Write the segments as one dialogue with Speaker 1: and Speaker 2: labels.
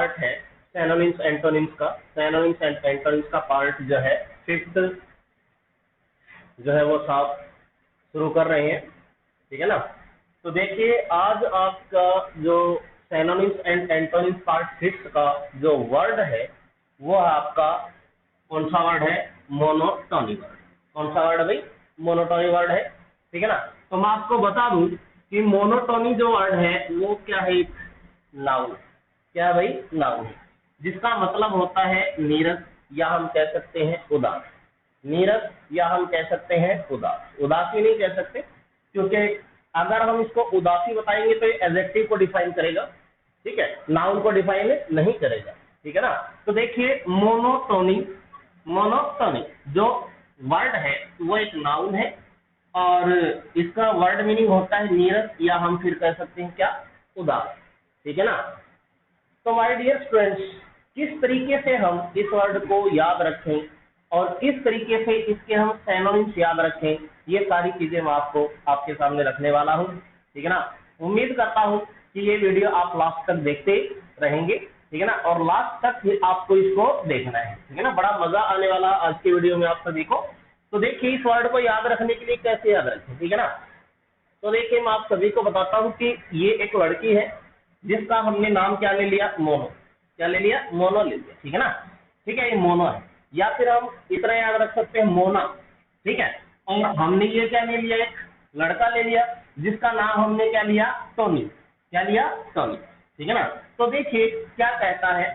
Speaker 1: Part है synonyms antonyms का, synonyms and antonyms का पार्ट जो है 5th जो है वो साफ शुरू कर रहे हैं, ठीक है ना। तो देखिए आज आपका जो synonyms and antonyms part 5th का जो वर्ड है वो आपका कौन सा वर्ड है? Monotony word. कौन सा वर्ड है भाई? मोनोटोनी वर्ड है, ठीक है ना। तो मैं आपको बता दूं कि मोनोटोनी जो वर्ड है वो क्या है? नाउन। क्या है भाई? नाउन है, जिसका मतलब होता है नीरस, या हम कह सकते हैं उदास। नीरस या हम कह सकते हैं उदास। उदासी नहीं कह सकते, क्योंकि अगर हम इसको उदासी बताएंगे तो एडजेक्टिव को डिफाइन करेगा, ठीक है, नाउन को डिफाइन नहीं करेगा, ठीक है ना। तो देखिए मोनोटोनी, मोनोटोनी जो वर्ड है वो एक नाउन है और इसका वर्ड मीनिंग होता है नीरस, या हम फिर कह सकते हैं क्या? उदास, ठीक है ना। तो माय डियर स्टूडेंट्स, किस तरीके से हम इस वर्ड को याद रखें और किस तरीके से इसके हम सिनोनिम्स याद रखें, ये सारी चीजें मैं आपको आपके सामने रखने वाला हूँ, ठीक है ना। उम्मीद करता हूँ कि ये वीडियो आप लास्ट तक देखते रहेंगे, ठीक है ना, और लास्ट तक ही आपको इसको देखना है, ठीक है ना। बड़ा मजा आने वाला आज की वीडियो में आप सभी को। तो देखिए इस वर्ड को याद रखने के लिए कैसे याद रखें, ठीक है ना। तो देखिए मैं आप सभी को बताता हूँ कि ये एक लड़की है जिसका हमने नाम क्या ले लिया? मोनो। क्या ले लिया? मोनो ले लिया, ठीक है ना। ठीक है, ये मोनो है, या फिर हम इतना याद रख सकते हैं मोना, ठीक है। और हमने ये क्या ले लिया? एक लड़का ले लिया जिसका नाम हमने क्या लिया? टोनी। क्या लिया? टोनी, ठीक है ना। तो देखिए क्या कहता है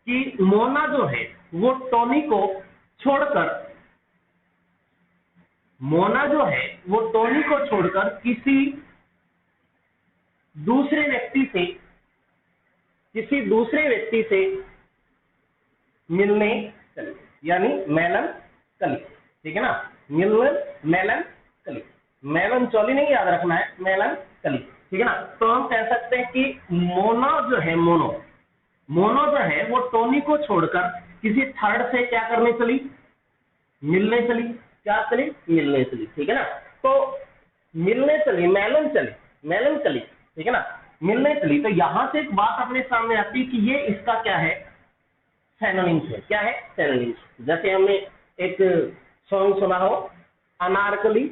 Speaker 1: कि मोना जो है वो टोनी को छोड़कर, मोना जो है वो टोनी को छोड़कर किसी दूसरे व्यक्ति से मिलने चली, यानी मेलन कली, ठीक है ना। मिलन मेलन कली, मेलन चोली नहीं याद रखना है, मेलन कली, ठीक है ना। तो हम कह सकते हैं कि मोना जो है, मोनो जो है वो टोनी को छोड़कर किसी थर्ड से क्या करने चली? मिलने चली। क्या चली? मिलने चली, ठीक है ना। तो मिलने चली, मेलन चली, मेलन चली, ठीक है ना, मिलने चली। तो यहां से एक बात अपने सामने आती है कि ये इसका क्या है? सिनोनिम्स है। क्या है? सिनोनिम्स। जैसे हमने एक सॉन्ग सुना हो, अनारकली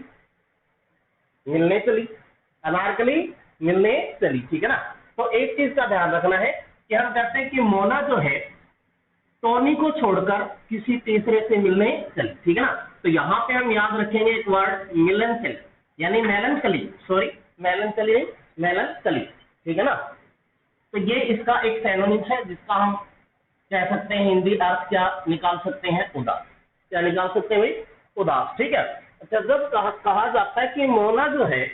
Speaker 1: मिलने चली, अनारकली मिलने चली, ठीक है ना। तो एक चीज का ध्यान रखना है कि हम कहते हैं कि मोना जो है टोनी को छोड़कर किसी तीसरे से मिलने चली, ठीक है ना। तो यहाँ पे हम याद रखेंगे एक वर्ड मिलनचली, यानी मेलनचली, सॉरी मेलनचली नहीं, मेलनचली, ठीक है ना। तो ये इसका एक सिनोनिम्स है जिसका हम कह सकते हैं हिंदी अर्थ क्या निकाल सकते हैं? उदास। क्या निकाल सकते हैं भाई? उदास, ठीक है। अच्छा, जब कहा जाता है कि मोना जो है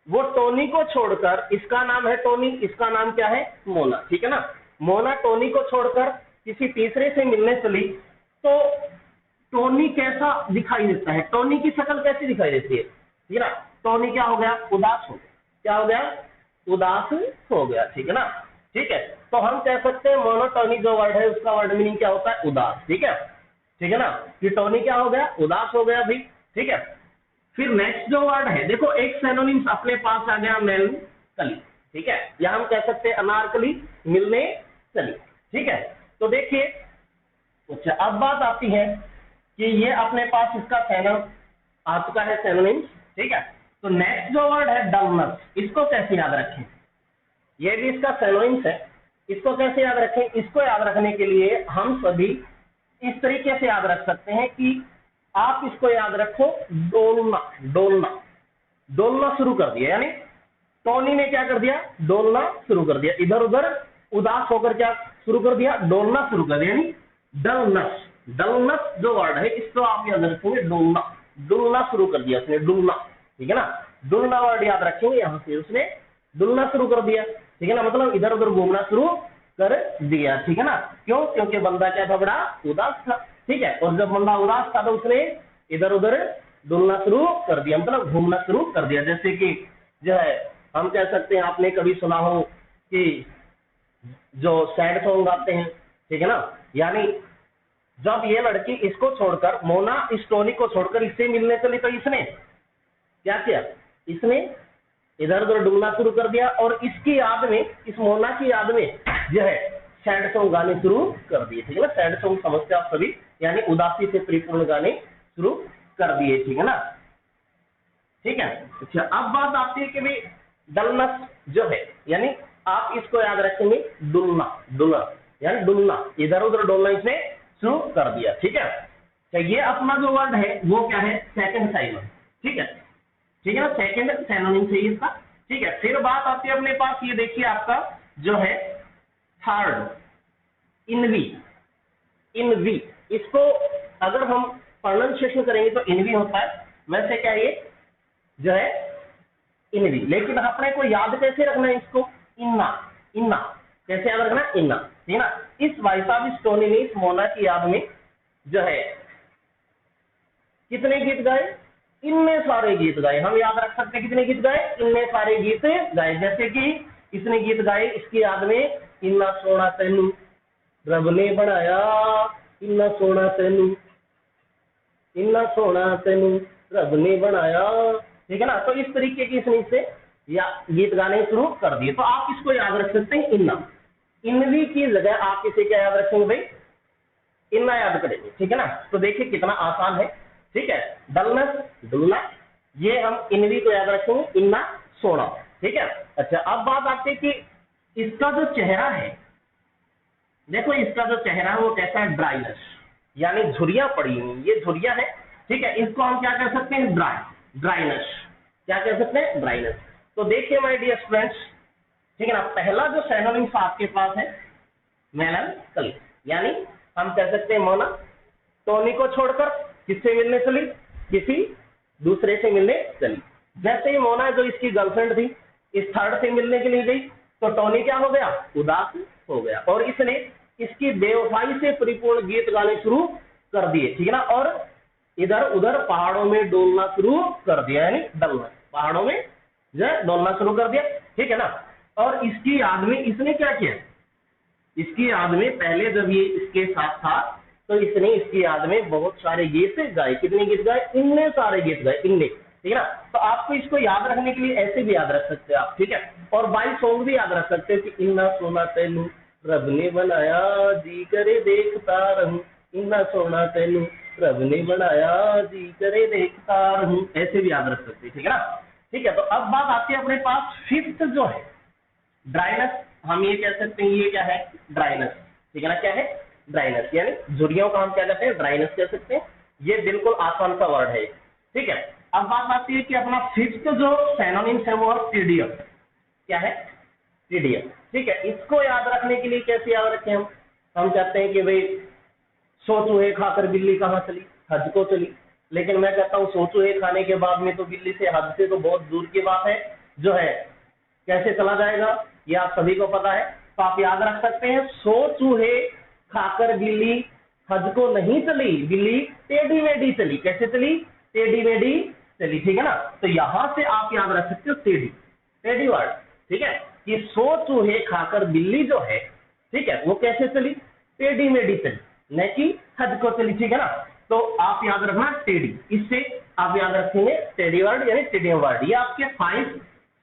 Speaker 1: वो टोनी को छोड़कर, इसका नाम है टोनी, इसका नाम क्या है? मोना, ठीक है ना। मोना टोनी को छोड़कर किसी तीसरे से मिलने चली, तो टोनी कैसा दिखाई देता है? टोनी की शक्ल कैसी दिखाई देती है? ठीक है ना। टोनी क्या हो गया? उदास हो गया। क्या हो गया? उदास हो गया, ठीक है ना। ठीक है, तो हम कह सकते हैं मोनोटोनी जो वर्ड है उसका वर्ड मीनिंग क्या होता है? उदास, ठीक है, ठीक है ना। कि टोनी क्या हो गया? उदास हो गया भाई, ठीक है। फिर नेक्स्ट जो वर्ड है, देखो एक सिनोनिम्स अपने पास आ गया मेलनकली, ठीक है, या हम कह सकते हैं अनारकली, मिलने चली, ठीक है। तो देखिए, अच्छा अब बात आती है कि ये अपने पास इसका सिनोनिम आ चुका है, सिनोनिम्स, ठीक है। तो नेक्स्ट जो वर्ड है डलनेस, इसको कैसे याद रखें? ये भी इसका सिनोनिम्स है, इसको कैसे याद रखें? इसको याद रखने के लिए हम सभी इस तरीके से याद रख सकते हैं कि आप इसको याद रखो डोलना, डोलना, डोलना शुरू कर दिया, यानी टोनी ने क्या कर दिया? डोलना शुरू कर दिया, इधर उधर उदास होकर क्या शुरू कर दिया? डोलना शुरू कर दिया, यानी डलनेस। डलनेस जो वर्ड है इसको आप याद रखेंगे डोलना, डुलना शुरू कर दिया उसने, डुलना, ठीक है ना। डुलना वर्ड याद रखेंगे, यहां से उसने डुलना शुरू कर दिया, ठीक है ना, मतलब इधर उधर घूमना शुरू कर दिया, ठीक है ना। क्यों? क्योंकि बंदा क्या था? बड़ा उदास था, ठीक है। और जब बंदा उदास था तो उसने इधर उधर डुलना शुरू कर दिया, मतलब घूमना शुरू कर दिया। जैसे कि जो है हम कह सकते हैं, आपने कभी सुना हो कि जो सैड सॉन्ग गाते हैं, ठीक है ना, यानी जब ये लड़की इसको छोड़कर, मोना इस टोनी को छोड़कर इससे मिलने चली, तो इसने क्या किया? इसने इधर उधर डुलना शुरू कर दिया और इसकी याद में, इस मोना की याद में जो है सैड सॉन्ग गाने शुरू कर दिए, ठीक है ना। सैड सॉन्ग समझते आप सभी, यानी उदासी से परिपूर्ण गाने शुरू कर दिए, ठीक है ना। ठीक है, अच्छा अब बात आती है कि भाई डलनेस जो है, यानी आप इसको याद रखेंगे डुलना, डुलना यानी डुलना, इधर उधर डोलना इसने शुरू कर दिया, ठीक है। तो ये अपना जो वर्ड है वो क्या है, सेकंड साइनोनिम, ठीक है, ठीक है ना, सेकंड साइनोनिम चाहिए इसका, ठीक है। फिर बात आती है अपने पास, ये देखिए आपका जो है थर्ड, इनवी, इनवी, इसको अगर हम प्रोनाउंसिएशन करेंगे तो इनवी होता है, वैसे क्या ये जो है इनवी, लेकिन अपने को याद कैसे रखना है इसको, इन्ना, इन्ना कैसे याद रखना, इन्ना, ठीक है ना। इस भाई साहब इस टोनी ने इस मोना की याद में जो है कितने गीत गाए, इतने सारे गीत गाए, हम याद रख सकते हैं कितने गीत गाए, इतने सारे गीत गाए। जैसे कि इसने गीत गाए इसकी याद में, इन्ना सोना तेनू रब ने बनाया, इन्ना सोना तेनू, इन्ना सोना तेनू रब ने बनाया, ठीक है ना। तो इस तरीके की इसने इससे या गीत गाने शुरू कर दिए, तो आप इसको याद रख सकते हैं इन्ना, इनवी की जगह आप इसे क्या याद रखेंगे भाई, इन्ना याद करेंगे, ठीक है ना। तो देखिए कितना आसान है, ठीक है, डलनेस, डुलना, ये हम इनवी को याद रखेंगे, इन्ना सोना, ठीक है। अच्छा अब बात आती है कि इसका जो चेहरा है, देखो इसका जो चेहरा है वो कैसा है, ड्राइनेस, यानी झुर्रियां पड़ी हुई, ये झुर्रियां है, ठीक है, इसको हम क्या कह सकते हैं, ड्राई, ड्राइनेस, क्या कह सकते हैं, ड्राइनेस। तो देखिए माय डियर स्टूडेंट्स, ठीक है ना, पहला जो सिनोनिम्स आपके पास है मेलनकली, यानी हम कह सकते हैं मोना टोनी को छोड़कर किससे मिलने चली, किसी दूसरे से मिलने चली। जैसे ही मोना जो इसकी गर्लफ्रेंड थी इस थर्ड से मिलने के लिए गई, तो टोनी क्या हो गया, उदास हो गया, और इसने इसकी बेवफाई से परिपूर्ण गीत गाने शुरू कर दिए, ठीक है ना, और इधर उधर पहाड़ों में डोलना शुरू कर दिया, यानी डलना, पहाड़ों में जो है डोलना शुरू कर दिया, ठीक है ना। और इसकी याद में इसने क्या किया, इसकी याद में पहले जब ये इसके साथ था तो इसने इसकी याद में बहुत सारे गीत गाए, कितने गीत गाए, इतने सारे गीत गाए, इतने, ठीक है ना। तो आपको इसको याद रखने के लिए ऐसे भी याद रख सकते हैं आप, ठीक है, और बाई सॉन्ग भी याद रख सकते हैं कि इन्ना सोना तेनू रब ने बनाया, जी करे देखता रहूं, इन्ना सोना तेनू रब ने बनाया, जी करे देखता रहूं, ऐसे भी याद रख सकते हैं, ठीक है ना। ठीक है, तो अब बात आती है अपने पास फिफ्थ जो है ड्राइनेस, हम ये कह सकते हैं ये क्या है, ड्राइनेस, ठीक है ना, क्या है, ड्राइनेस, यानी झुर्रियों का हम क्या कहते हैं, ड्राइनेस कह सकते हैं। ये बिल्कुल आसान सा वर्ड है, ठीक है। अब बात आती है कि अपना फिफ्थ जो सिनोनिम्स है वो है टीडियम, क्या है, टीडियम, ठीक है। इसको याद रखने के लिए कैसे याद रखें हम कहते हैं कि भाई सो चूहे खाकर बिल्ली कहाँ चली, हज को चली, लेकिन मैं कहता हूँ सो चूहे खाने के बाद में तो बिल्ली से हज से तो बहुत दूर की बात है, जो है कैसे चला जाएगा ये आप सभी को पता है। तो आप याद रख सकते हैं, सो चूहे खाकर बिल्ली हज को नहीं चली, बिल्ली टेढ़ी मेढ़ी चली, कैसे चली, टेढ़ी मेढ़ी चली, ठीक है ना। तो यहां से आप याद रख सकते हो टेढ़ी, टेढ़ी वर्ड, ठीक है, कि सो चूहे खाकर बिल्ली जो है, ठीक है, वो कैसे चली, टेढ़ी मेढ़ी चली, न कि हज को चली, ठीक है ना। तो आप याद रखना टेढ़ी, इससे आप याद रखेंगे टेढ़ी वर्ड यानी टेढ़ियम वर्ड। ये आपके 5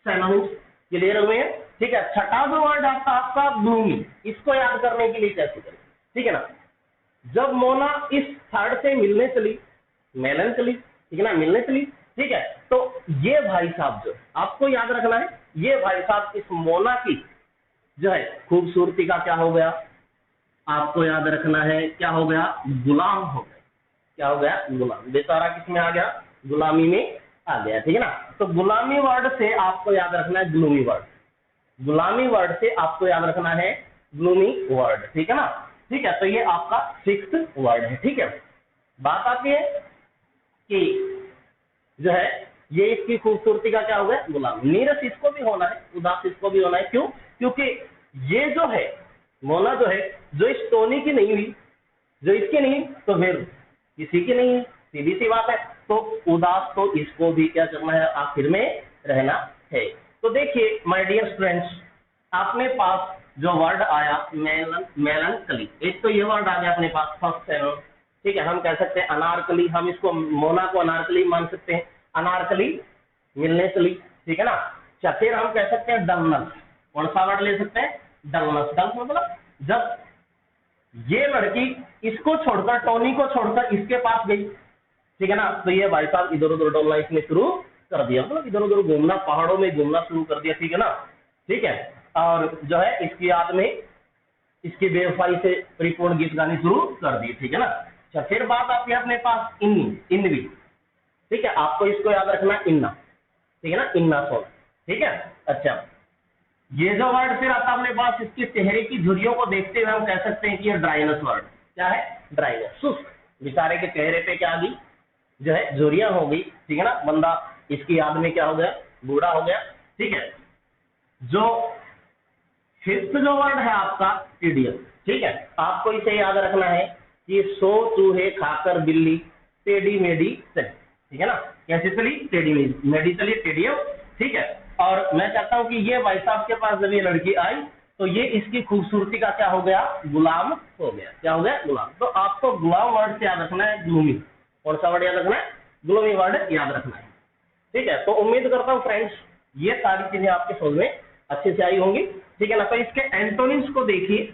Speaker 1: सिनोनिम्स क्लियर हुए हैं, ठीक है। छठा जो वर्ड आपका ग्लूमी, इसको याद करने के लिए कैसे करें, ठीक है ना। जब मोना इस थर्ड से मिलने चली, मेलनकली, ठीक है ना, मिलने चली, ठीक है, तो ये भाई साहब जो आपको याद रखना है, ये भाई साहब इस मोना की जो है खूबसूरती का क्या हो गया, आपको याद रखना है, क्या हो गया, गुलाम हो गया, क्या हो गया, गुलाम, बेचारा किसमें आ गया, गुलामी में आ गया, ठीक है ना। तो गुलामी वर्ड से आपको याद रखना है ग्लूमी वर्ड, गुलामी वर्ड से आपको याद रखना है ग्लूमी वर्ड, ठीक है ना। ठीक है, तो ये आपका 6th वर्ड है, ठीक है। बात आती है कि जो है ये इसकी खूबसूरती का क्या हो गया, गुलाम, नीरस इसको भी होना है, उदास इसको भी होना है, क्यों, क्योंकि ये जो है मोना जो है, जो इस टोनी की नहीं हुई, जो इसकी नहीं, तो फिर किसी की नहीं, सीधी सी बात है। तो उदास तो इसको भी क्या करना है, आखिर में रहना है। तो देखिए माय डियर स्टूडेंट्स, आपने पास जो वर्ड आया मेलनकली, एक तो ये वर्ड आ गया अपने पास फर्स्ट सिनोनिम, ठीक है, हम कह सकते हैं अनारकली, हम इसको मोना को अनारकली मान सकते हैं, अनारकली मिलने चली, ठीक है ना। फिर हम कह सकते हैं डलनस, कौन सा वर्ड ले सकते हैं, डलनस, डल मतलब जब ये लड़की इसको छोड़कर, टोनी को छोड़कर इसके पास गई, ठीक है ना, तो ये भाई साहब इधर उधर डोलना इसने शुरू कर दिया, मतलब इधर उधर घूमना, पहाड़ों में घूमना शुरू कर दिया, ठीक है ना, ठीक है। और जो है इसकी याद में इसकी बेवफाई से परिपूर्ण गीत गाने शुरू कर दिए, ठीक है ना। अच्छा, फिर बात आती है अपने पास इनवी, ठीक है, आपको इसको याद रखना इन्ना, ठीक है ना, इन्ना सॉन्ग, ठीक है। अच्छा, ये जो वर्ड फिर आता है अपने पास, इसके चेहरे की झुर्रियों को देखते हुए हम कह सकते हैं कि ये ड्राइनेस वर्ड, क्या है, ड्राइनेस, शुष्क, बेचारे के चेहरे पे क्या आ गई, जो है झुर्रियां हो गई, ठीक है ना, बंदा इसकी याद में क्या हो गया, बूढ़ा हो गया, ठीक है। जो फिफ्थ जो वर्ड है आपका टीडियस, ठीक है, आपको इसे याद रखना है कि 100 चूहे खाकर बिल्ली टेढ़ी मेढ़ी चली, ठीक है ना, कैसे चली, टेढ़ी मेढ़ी चली, टेढ़ियम, ठीक है। और मैं चाहता हूं कि ये भाई साहब के पास जब ये लड़की आई तो ये इसकी खूबसूरती का क्या हो गया, गुलाम हो गया, क्या हो गया, गुलाम। तो आपको गुलाम वर्ड से याद रखना है ग्लूमी, कौन सा वर्ड याद रखना है, ग्लूमी वर्ड याद रखना है, ठीक है। तो उम्मीद करता हूं फ्रेंड्स ये सारी चीजें आपके समझ में अच्छे से आई होंगी, ठीक है ना। तो इसके एंटोनिम्स को देखिए,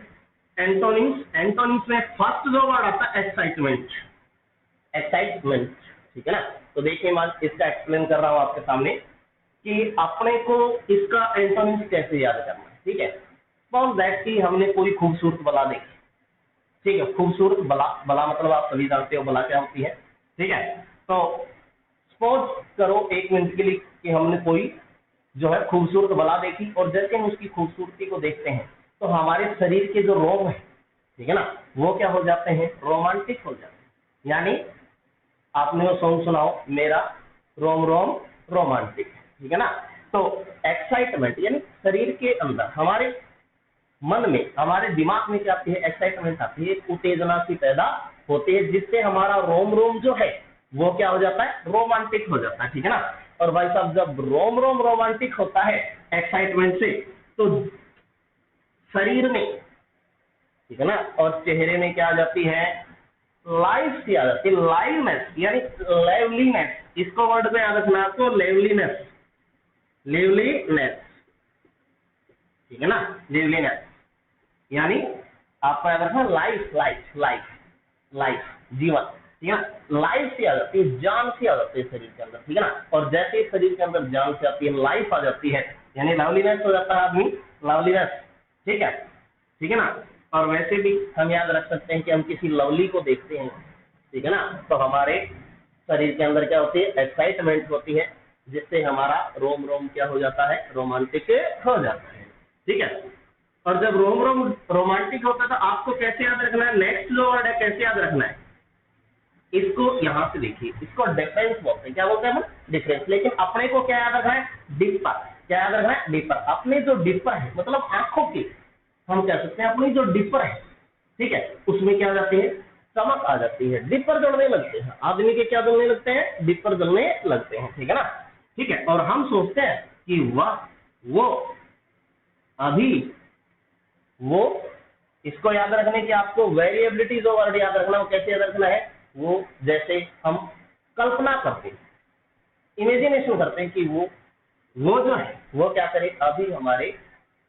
Speaker 1: एंटोनिम्स में फर्स्ट जो वर्ड आता है एक्साइटमेंट, एक्साइटमेंट, ठीक है ना। तो देखिए मैं इसका एक्सप्लेन कर रहा हूं आपके सामने कि अपने को इसका एंटोनिम्स कैसे याद करना है, ठीक है। सपोज दैट कि हमने कोई खूबसूरत बला देखी, ठीक है, खूबसूरत बला, बला मतलब आप सभी जानते हो बला क्या होती है, ठीक है। तो सपोज करो 1 मिनट के लिए कि हमने कोई जो है खूबसूरत बला देखी, और जैसे हम उसकी खूबसूरती को देखते हैं तो हमारे शरीर के जो रोम है, ठीक है ना, वो क्या हो जाते हैं, रोमांटिक हो जाते हैं। यानी आपने वो सॉन्ग सुनाओ, मेरा रोम रोम रोमांटिक, ठीक है ना। तो एक्साइटमेंट यानी शरीर के अंदर, हमारे मन में, हमारे दिमाग में क्या आती है, एक्साइटमेंट आती है, उत्तेजना सी पैदा होती है, जिससे हमारा रोम रोम जो है वो क्या हो जाता है, रोमांटिक हो जाता है, ठीक है ना। और भाई साहब जब रोम रोम रोमांटिक होता है एक्साइटमेंट से, तो शरीर में, ठीक है ना, और चेहरे में क्या आ जाती है, लाइफ सी आ जाती है, लाइवनेस यानी लेवलीनेस, इसको वर्ड में याद रखना आपको, लेवलीनेस, लेवलीनेस, ठीक है ना, लेवलीनेस यानी आपको याद रखना लाइफ, लाइफ, लाइफ, लाइफ, जीवन, ठीक है ना, लाइफ सी आ जाती है, जान सी आ जाती है शरीर के अंदर, ठीक है ना। और जैसे ही शरीर के अंदर जान से आती है, लाइफ आ जाती है, यानी लवलीनेस हो जाता है आदमी, लवलीनेस, ठीक है, ठीक है ना। और वैसे भी हम याद रख सकते हैं कि हम किसी लवली को देखते हैं, ठीक है ना, तो हमारे शरीर के अंदर क्या होती है, एक्साइटमेंट होती है, जिससे हमारा रोम रोम क्या हो जाता है, रोमांटिक हो जाता है, ठीक है। और जब रोम रोम रोमांटिक होता है तो आपको कैसे याद रखना है, नेक्स्ट जो वर्ड है कैसे याद रखना है, इसको यहां से देखिए, इसको डिफरेंस बोलते हैं, क्या बोलते हैं हम, डिफरेंस। लेकिन अपने को क्या याद रखना है, डिपर, क्या याद रखना है, डिपर। अपने जो डिपर है मतलब आंखों की, हम कह सकते हैं अपनी जो डिपर है, ठीक है, उसमें क्या आ जाती है, चमक आ जाती है, डिपर जलने लगते हैं, आदमी के क्या जलने लगते हैं, डिपर जलने लगते हैं, ठीक है ना, ठीक है। और हम सोचते हैं कि वाह वो अभी वो, इसको याद रखने की आपको वेरिएबिलिटी जो वर्ड याद रखना, वो कैसे याद रखना है, वो जैसे हम कल्पना करते हैं, इमेजिनेशन करते हैं कि वो जो है वो क्या करे, अभी हमारे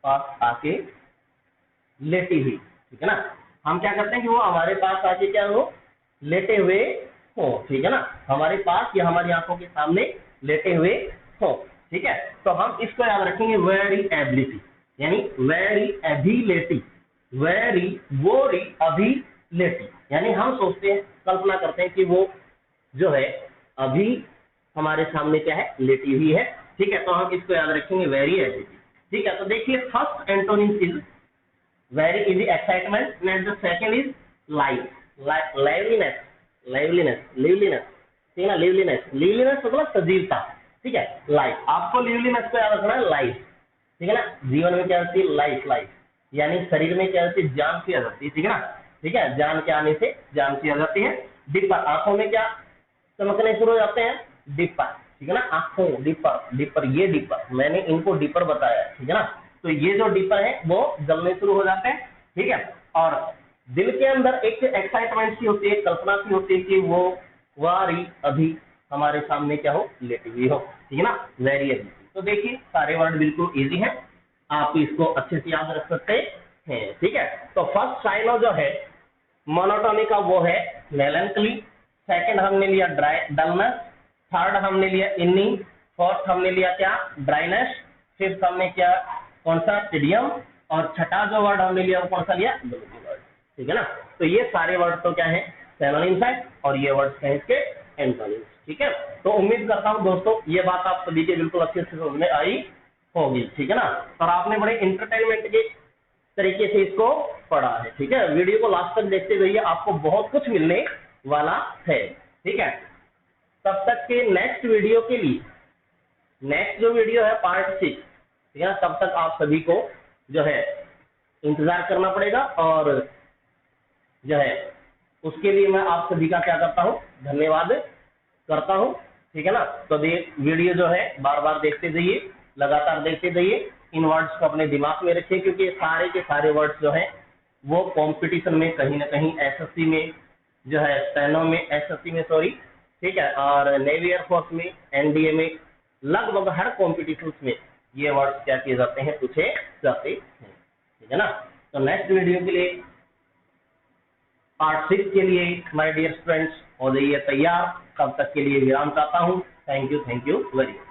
Speaker 1: पास आके लेटी हुई, ठीक है ना। हम क्या करते हैं कि वो हमारे पास आके क्या हो, लेटे हुए हो, ठीक है ना, हमारे पास या हमारी आंखों के सामने लेटे हुए हो, ठीक है। तो हम इसको याद रखेंगे वेरी एबिलिटी, यानी वेरी एबिलिटी, वेरी वोरी अभिलेटी, यानी हम सोचते हैं, कल्पना करते हैं कि वो जो है अभी हमारे सामने क्या है, लेटी हुई है, ठीक है। तो हम इसको याद रखेंगे वेरी एबिलिटी, ठीक है। तो देखिए first antonym is very is excitement, and the second is life, liveliness, liveliness, liveliness, ठीक है ना, लिवलीनेस, लिवलीनेस मतलब सजीवता, ठीक है। लाइफ, आपको लिवलीनेस को याद रखना है, लाइफ, ठीक है ना, जीवन में क्या होती है, लाइफ, लाइफ यानी शरीर में क्या होती है, जान सी आ जाती है, ठीक है ना, ठीक है, जान के आने से जान सी आ जाती है। डिपर, आंखों में क्या चमकने शुरू हो जाते हैं, डिपर, ठीक है ना, आंखों, डिपर, डिपर, ये डिपर मैंने इनको डिपर बताया, ठीक है ना। तो ये जो डिपर है वो जलने शुरू हो जाते हैं, ठीक है। और दिल के अंदर एक एक्साइटमेंट सी होती है, कल्पना सी होती है कि वो वारी अभी हमारे सामने क्या हो, लेटी हुई हो, ठीक है ना, वेरी एबिलिटी। तो देखिए सारे वर्ड बिल्कुल इजी है, आप इसको अच्छे से याद रख सकते हैं, हैं, ठीक है। तो फर्स्ट साइनो जो है मोनोटोनी का वो है मेलैंकोली, सेकंड हमने लिया डलनेस, थर्ड हमने लिया इनिंग, फोर्थ हमने लिया क्या ड्राइनेस, फिफ्थ हमने क्या कौन सा टिडियम, और छठा जो वर्ड हमने लिया वो कौन सा लिया वर्ड, ठीक है ना। तो ये सारे वर्ड तो क्या है सिनोनिम्स है और ये वर्ड्स हैं इसके एंटोनिम्स, ठीक है। तो उम्मीद करता हूं दोस्तों ये बात आप सभी के बिल्कुल अच्छे से समझ में आई होगी, ठीक है ना। और आपने बड़े इंटरटेनमेंट के तरीके से इसको पढ़ा है, ठीक है। वीडियो को लास्ट तक देखते रहिए, आपको बहुत कुछ मिलने वाला है, ठीक है। तब तक के नेक्स्ट वीडियो के लिए, नेक्स्ट जो वीडियो है पार्ट 6, ठीक है, तब तक आप सभी को जो है इंतजार करना पड़ेगा, और जो है उसके लिए मैं आप सभी का क्या करता हूँ धन्यवाद करता हूँ, ठीक है ना। तो वीडियो जो है बार बार देखते जाइए, लगातार देखते जाइए, इन वर्ड्स को अपने दिमाग में रखिए, क्योंकि सारे के सारे वर्ड्स जो हैं वो कंपटीशन में कहीं ना कहीं एसएससी में जो है स्टेनो में एसएससी में सॉरी, ठीक है, और नेवी एयरफोर्स में एनडीए में लगभग हर कॉम्पिटिशन में ये वर्ड्स क्या किए जाते हैं पूछे जाते हैं, ठीक है ना। तो नेक्स्ट वीडियो के लिए पार्ट 6 के लिए माय डियर स्टूडेंट्स हो जाइए तैयार, तब तक के लिए विराम चाहता हूँ। Thank you very much.